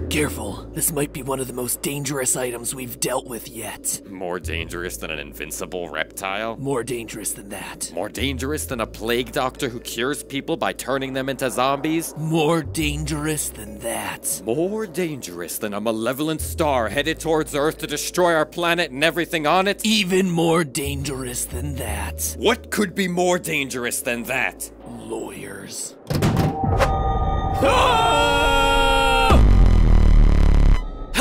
Careful, this might be one of the most dangerous items we've dealt with yet. More dangerous than an invincible reptile? More dangerous than that. More dangerous than a plague doctor who cures people by turning them into zombies? More dangerous than that. More dangerous than a malevolent star headed towards Earth to destroy our planet and everything on it? Even more dangerous than that. What could be more dangerous than that? Lawyers.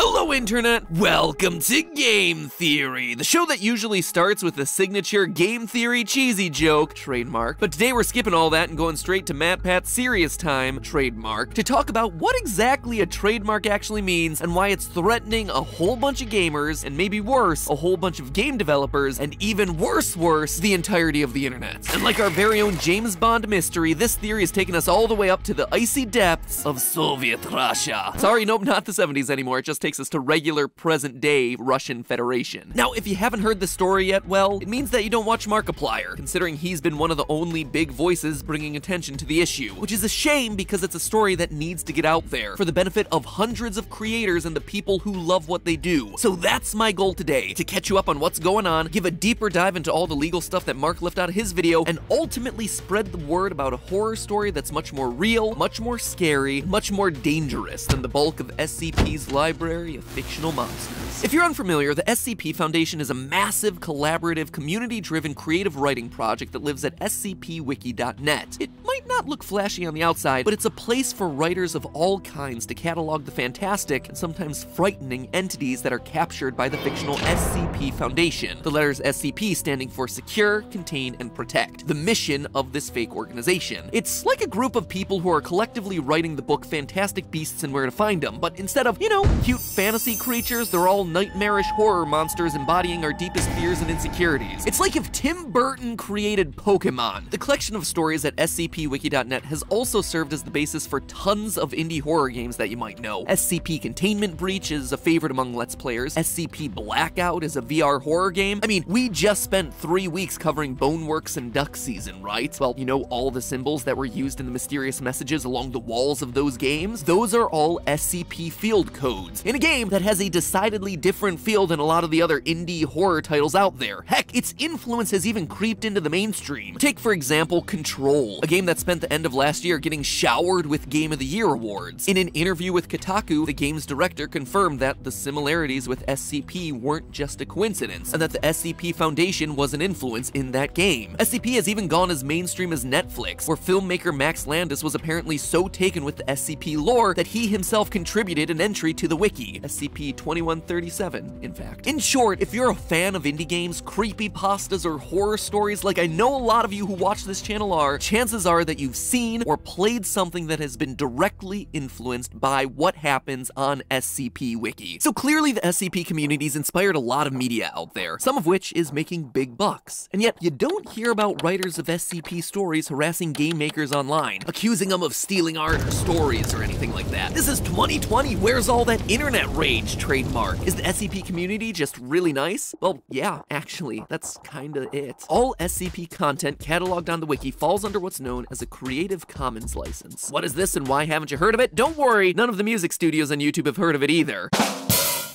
Hello, Internet! Welcome to Game Theory, the show that usually starts with the signature game theory cheesy joke, trademark. But today we're skipping all that and going straight to Matt Pat's serious time, trademark, to talk about what exactly a trademark actually means and why it's threatening a whole bunch of gamers, and maybe worse, a whole bunch of game developers, and even worse, the entirety of the internet. And like our very own James Bond mystery, this theory has taken us all the way up to the icy depths of Soviet Russia. Sorry, nope, not the 70s anymore, it just takes us to regular present-day Russian Federation. Now, if you haven't heard this story yet, well, it means that you don't watch Markiplier, considering he's been one of the only big voices bringing attention to the issue, which is a shame because it's a story that needs to get out there for the benefit of hundreds of creators and the people who love what they do. So that's my goal today, to catch you up on what's going on, give a deeper dive into all the legal stuff that Mark left out of his video, and ultimately spread the word about a horror story that's much more real, much more scary, much more dangerous than the bulk of SCP's library of fictional monsters. If you're unfamiliar, the SCP Foundation is a massive, collaborative, community-driven creative writing project that lives at scpwiki.net. It might not look flashy on the outside, but it's a place for writers of all kinds to catalog the fantastic and sometimes frightening entities that are captured by the fictional SCP Foundation, the letters SCP standing for Secure, Contain, and Protect, the mission of this fake organization. It's like a group of people who are collectively writing the book Fantastic Beasts and Where to Find Them, but instead of, you know, cute fantasy creatures, they're all nightmarish horror monsters embodying our deepest fears and insecurities. It's like if Tim Burton created Pokemon. The collection of stories at scpwiki.net has also served as the basis for tons of indie horror games that you might know. SCP Containment Breach is a favorite among Let's Players. SCP Blackout is a VR horror game. I mean, we just spent 3 weeks covering Boneworks and Duck Season, right? Well, you know all the symbols that were used in the mysterious messages along the walls of those games? Those are all SCP field codes, in a game that has a decidedly different feel than a lot of the other indie horror titles out there. Heck, its influence has even creeped into the mainstream. Take, for example, Control, a game that spent the end of last year getting showered with Game of the Year awards. In an interview with Kotaku, the game's director confirmed that the similarities with SCP weren't just a coincidence, and that the SCP Foundation was an influence in that game. SCP has even gone as mainstream as Netflix, where filmmaker Max Landis was apparently so taken with the SCP lore that he himself contributed an entry to the wiki, SCP-2137, in fact. In short, if you're a fan of indie games, creepypastas, or horror stories like I know a lot of you who watch this channel are, chances are that you've seen or played something that has been directly influenced by what happens on SCP Wiki. So clearly the SCP community's inspired a lot of media out there, some of which is making big bucks. And yet, you don't hear about writers of SCP stories harassing game makers online, accusing them of stealing art or stories or anything like that. This is 2020, where's all that internet rage, trademark? Is the SCP community just really nice? Well, yeah, actually, that's kinda it. All SCP content cataloged on the wiki falls under what's known as a Creative Commons license. What is this and why haven't you heard of it? Don't worry, none of the music studios on YouTube have heard of it either.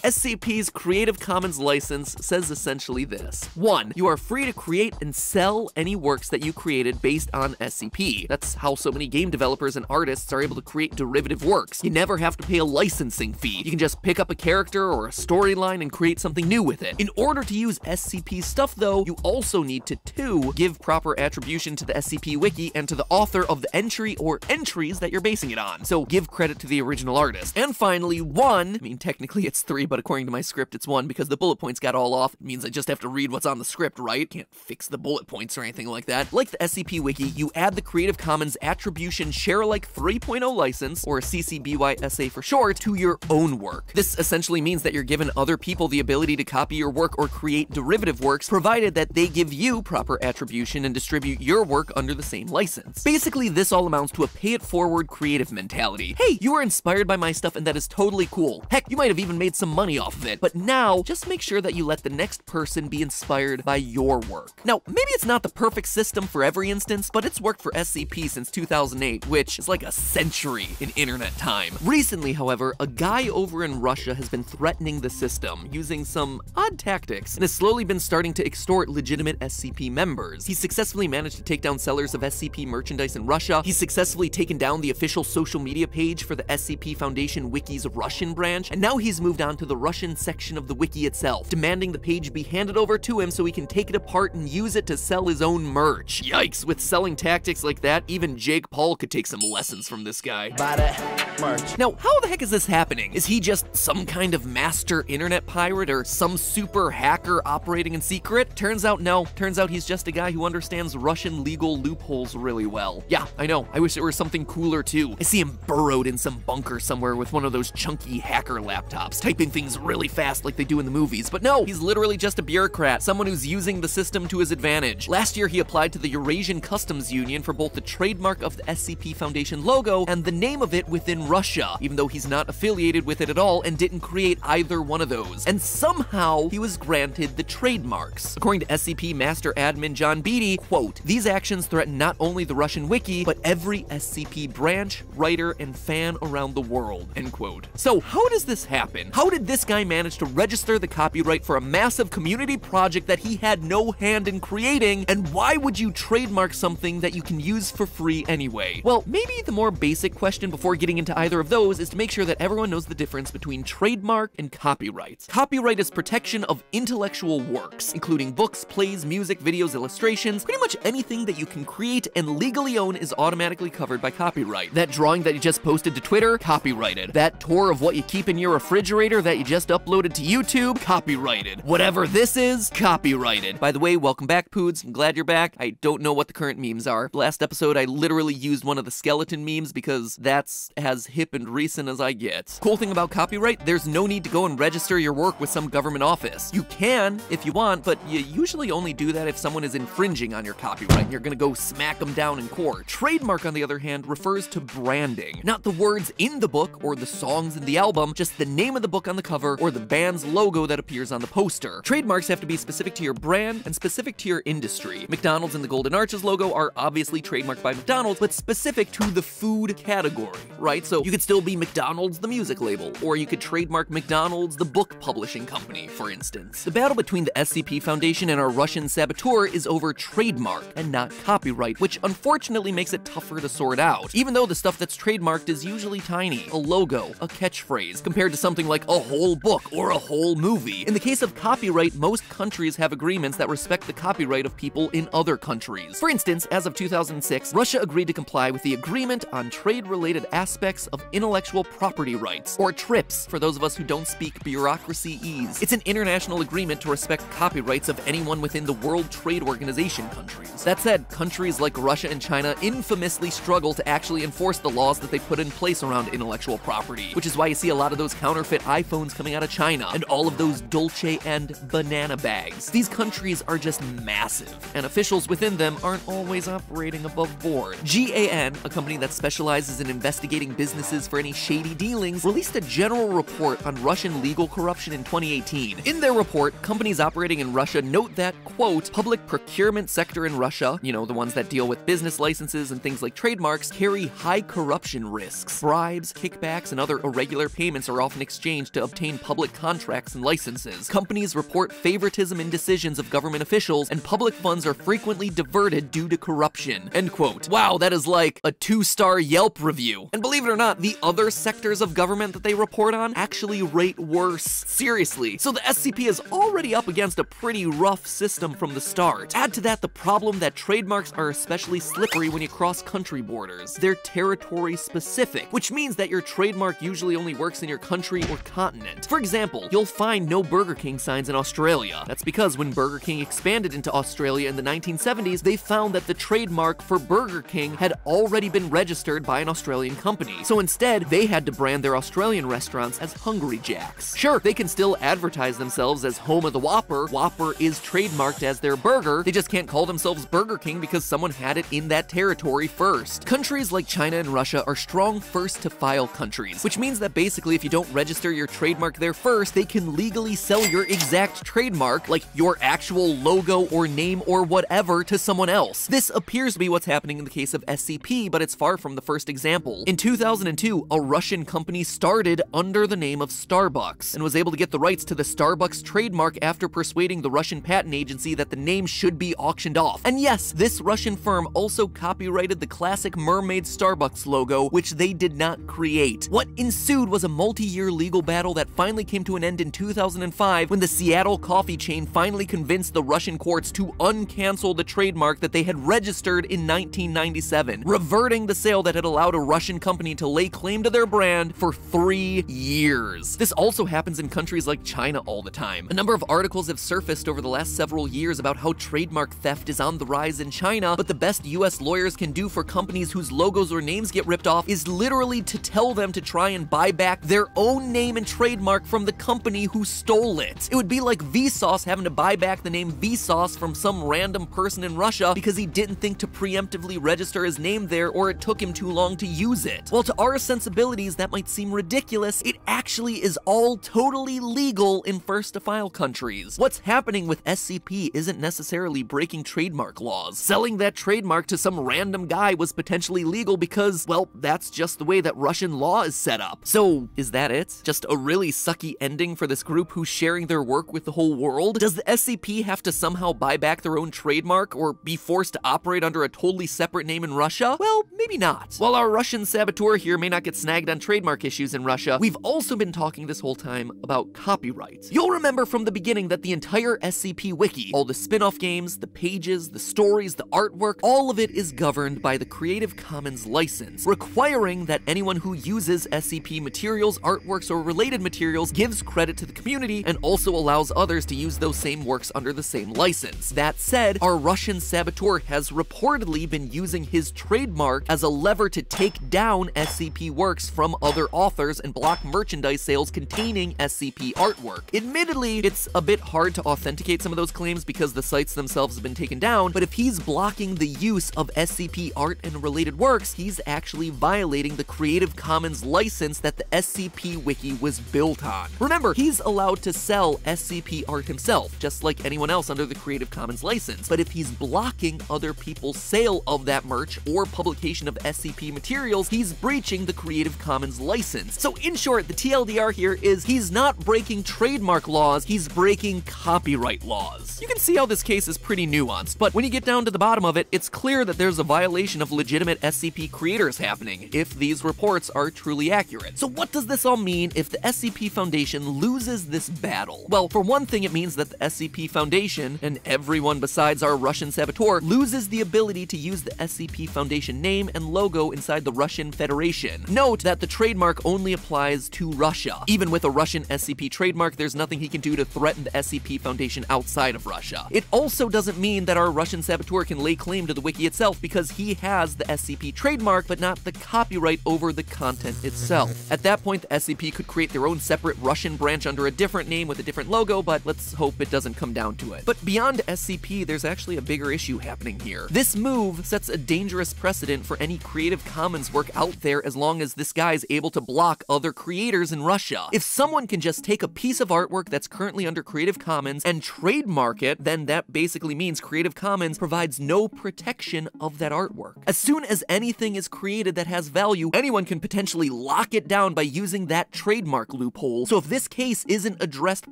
SCP's Creative Commons license says essentially this. 1. You are free to create and sell any works that you created based on SCP. That's how so many game developers and artists are able to create derivative works. You never have to pay a licensing fee. You can just pick up a character or a storyline and create something new with it. In order to use SCP stuff though, you also need to 2. Give proper attribution to the SCP wiki and to the author of the entry or entries that you're basing it on. So give credit to the original artist. And finally, 1, I mean technically it's 3, but according to my script, it's 1 because the bullet points got all off. It means I just have to read what's on the script, right? Can't fix the bullet points or anything like that. Like the SCP Wiki, you add the Creative Commons Attribution Share-alike 3.0 license, or CC BY-SA for short, to your own work. This essentially means that you're giving other people the ability to copy your work or create derivative works, provided that they give you proper attribution and distribute your work under the same license. Basically, this all amounts to a pay-it-forward creative mentality. Hey, you were inspired by my stuff and that is totally cool. Heck, you might have even made some money money off of it. But now, just make sure that you let the next person be inspired by your work. Now, maybe it's not the perfect system for every instance, but it's worked for SCP since 2008, which is like a century in internet time. Recently, however, a guy over in Russia has been threatening the system using some odd tactics and has slowly been starting to extort legitimate SCP members. He's successfully managed to take down sellers of SCP merchandise in Russia. He's successfully taken down the official social media page for the SCP Foundation Wiki's Russian branch, and now he's moved on to the Russian section of the wiki itself, demanding the page be handed over to him so he can take it apart and use it to sell his own merch. Yikes, with selling tactics like that, even Jake Paul could take some lessons from this guy. Buy that merch. Now, how the heck is this happening? Is he just some kind of master internet pirate or some super hacker operating in secret? Turns out no. Turns out he's just a guy who understands Russian legal loopholes really well. Yeah, I know. I wish it were something cooler too. I see him burrowed in some bunker somewhere with one of those chunky hacker laptops, typing things really fast like they do in the movies. But no, he's literally just a bureaucrat, someone who's using the system to his advantage. Last year, he applied to the Eurasian Customs Union for both the trademark of the SCP Foundation logo and the name of it within Russia, even though he's not affiliated with it at all and didn't create either one of those. And somehow, he was granted the trademarks. According to SCP Master Admin John Beatty, quote, "These actions threaten not only the Russian wiki, but every SCP branch, writer, and fan around the world," end quote. So how does this happen? How did this guy manage to register the copyright for a massive community project that he had no hand in creating, and why would you trademark something that you can use for free anyway? Well, maybe the more basic question before getting into either of those is to make sure that everyone knows the difference between trademark and copyright. Copyright is protection of intellectual works, including books, plays, music, videos, illustrations. Pretty much anything that you can create and legally own is automatically covered by copyright. That drawing that you just posted to Twitter, copyrighted. That tour of what you keep in your refrigerator that you just uploaded to YouTube, copyrighted. Whatever this is, copyrighted. By the way, welcome back, Poods. I'm glad you're back. I don't know what the current memes are. Last episode, I literally used one of the skeleton memes because that's as hip and recent as I get. Cool thing about copyright, there's no need to go and register your work with some government office. You can if you want, but you usually only do that if someone is infringing on your copyright and you're gonna go smack them down in court. Trademark, on the other hand, refers to branding. Not the words in the book or the songs in the album, just the name of the book on the cover or the band's logo that appears on the poster. Trademarks have to be specific to your brand and specific to your industry. McDonald's and the Golden Arches logo are obviously trademarked by McDonald's, but specific to the food category, right? So you could still be McDonald's the music label, or you could trademark McDonald's the book publishing company, for instance. The battle between the SCP Foundation and our Russian saboteur is over trademark and not copyright, which unfortunately makes it tougher to sort out, even though the stuff that's trademarked is usually tiny, a logo, a catchphrase, compared to something like a whole book or a whole movie. In the case of copyright, most countries have agreements that respect the copyright of people in other countries. For instance, as of 2006, Russia agreed to comply with the Agreement on Trade-Related Aspects of Intellectual Property Rights, or TRIPS, for those of us who don't speak bureaucracy-ese. It's an international agreement to respect copyrights of anyone within the World Trade Organization countries. That said, countries like Russia and China infamously struggle to actually enforce the laws that they put in place around intellectual property, which is why you see a lot of those counterfeit iPhones coming out of China, and all of those Dolce and banana bags. These countries are just massive, and officials within them aren't always operating above board. GAN, a company that specializes in investigating businesses for any shady dealings, released a general report on Russian legal corruption in 2018. In their report, companies operating in Russia note that, quote, public procurement sector in Russia, you know, the ones that deal with business licenses and things like trademarks, carry high corruption risks. Bribes, kickbacks, and other irregular payments are often exchanged to obtain public contracts and licenses. Companies report favoritism in decisions of government officials, and public funds are frequently diverted due to corruption, end quote. Wow, that is like a 2-star Yelp review. And believe it or not, the other sectors of government that they report on actually rate worse. Seriously. So the SCP is already up against a pretty rough system from the start. Add to that the problem that trademarks are especially slippery when you cross country borders. They're territory specific, which means that your trademark usually only works in your country or continent. For example, you'll find no Burger King signs in Australia. That's because when Burger King expanded into Australia in the 1970s, they found that the trademark for Burger King had already been registered by an Australian company. So instead, they had to brand their Australian restaurants as Hungry Jack's. Sure, they can still advertise themselves as home of the Whopper. Whopper is trademarked as their burger. They just can't call themselves Burger King because someone had it in that territory first. Countries like China and Russia are strong first to file countries, which means that basically if you don't register your trademark trademark there first, they can legally sell your exact trademark, like your actual logo or name or whatever, to someone else. This appears to be what's happening in the case of SCP, but it's far from the first example. In 2002, a Russian company started under the name of Starbucks and was able to get the rights to the Starbucks trademark after persuading the Russian patent agency that the name should be auctioned off. And yes, this Russian firm also copyrighted the classic mermaid Starbucks logo, which they did not create. What ensued was a multi-year legal battle that finally came to an end in 2005 when the Seattle coffee chain finally convinced the Russian courts to uncancel the trademark that they had registered in 1997, reverting the sale that had allowed a Russian company to lay claim to their brand for 3 years. This also happens in countries like China all the time. A number of articles have surfaced over the last several years about how trademark theft is on the rise in China, but the best US lawyers can do for companies whose logos or names get ripped off is literally to tell them to try and buy back their own name and trademark from the company who stole it. It would be like Vsauce having to buy back the name Vsauce from some random person in Russia because he didn't think to preemptively register his name there, or it took him too long to use it. While to our sensibilities that might seem ridiculous, it actually is all totally legal in first-to-file countries. What's happening with SCP isn't necessarily breaking trademark laws. Selling that trademark to some random guy was potentially legal because, well, that's just the way that Russian law is set up. So, is that it? Just a really sucky ending for this group who's sharing their work with the whole world? Does the SCP have to somehow buy back their own trademark or be forced to operate under a totally separate name in Russia? Well, maybe not. While our Russian saboteur here may not get snagged on trademark issues in Russia, we've also been talking this whole time about copyright. You'll remember from the beginning that the entire SCP wiki, all the spin-off games, the pages, the stories, the artwork, all of it is governed by the Creative Commons license, requiring that anyone who uses SCP materials, artworks, or related materials gives credit to the community and also allows others to use those same works under the same license. That said, our Russian saboteur has reportedly been using his trademark as a lever to take down SCP works from other authors and block merchandise sales containing SCP artwork. Admittedly, it's a bit hard to authenticate some of those claims because the sites themselves have been taken down, but if he's blocking the use of SCP art and related works, he's actually violating the Creative Commons license that the SCP wiki was built on. Remember, he's allowed to sell SCP art himself, just like anyone else under the Creative Commons license, but if he's blocking other people's sale of that merch or publication of SCP materials, he's breaching the Creative Commons license. So in short, the TLDR here is he's not breaking trademark laws, he's breaking copyright laws. You can see how this case is pretty nuanced, but when you get down to the bottom of it, it's clear that there's a violation of legitimate SCP creators happening, if these reports are truly accurate. So what does this all mean if the SCP Foundation loses this battle? Well, for one thing, it means that the SCP Foundation, and everyone besides our Russian saboteur, loses the ability to use the SCP Foundation name and logo inside the Russian Federation. Note that the trademark only applies to Russia. Even with a Russian SCP trademark, there's nothing he can do to threaten the SCP Foundation outside of Russia. It also doesn't mean that our Russian saboteur can lay claim to the wiki itself because he has the SCP trademark, but not the copyright over the content itself. At that point, the SCP could create their own separate Russian branch under a different name with a different logo, but let's hope it doesn't come down to it. But beyond SCP, there's actually a bigger issue happening here. This move sets a dangerous precedent for any Creative Commons work out there as long as this guy is able to block other creators in Russia. If someone can just take a piece of artwork that's currently under Creative Commons and trademark it, then that basically means Creative Commons provides no protection of that artwork. As soon as anything is created that has value, anyone can potentially lock it down by using that trademark loophole. So if this case isn't addressed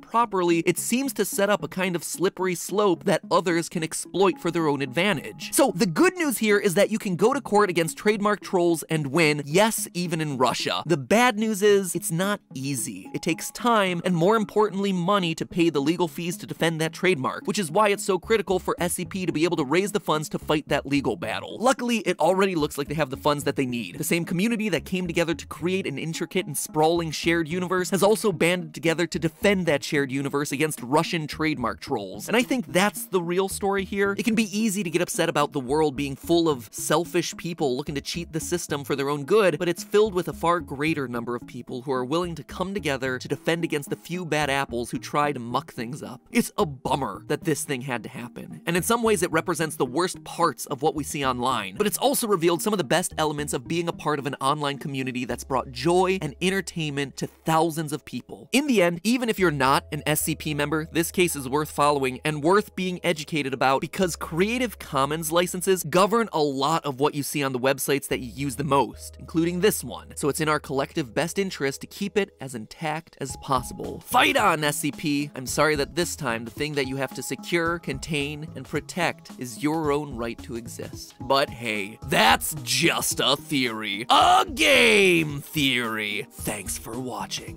properly, it seems to set up a kind of slippery slope that others can exploit for their own advantage. So the good news here is that you can go to court against trademark trolls and win, yes, even in Russia. The bad news is it's not easy. It takes time and, more importantly, money to pay the legal fees to defend that trademark, which is why it's so critical for SCP to be able to raise the funds to fight that legal battle. Luckily, it already looks like they have the funds that they need. The same community that came together to create an intricate and sprawling shared universe has also banded together to defend that shared universe against Russian trademark trolls. And I think that's the real story here. It can be easy to get upset about the world being full of selfish people looking to cheat the system for their own good, but it's filled with a far greater number of people who are willing to come together to defend against the few bad apples who try to muck things up. It's a bummer that this thing had to happen, and in some ways it represents the worst parts of what we see online, but it's also revealed some of the best elements of being a part of an online community that's brought joy and entertainment to thousands thousands of people. In the end, even if you're not an SCP member, this case is worth following and worth being educated about because Creative Commons licenses govern a lot of what you see on the websites that you use the most, including this one. So it's in our collective best interest to keep it as intact as possible. Fight on, SCP! I'm sorry that this time the thing that you have to secure, contain, and protect is your own right to exist. But hey, that's just a theory. A game theory! Thanks for watching.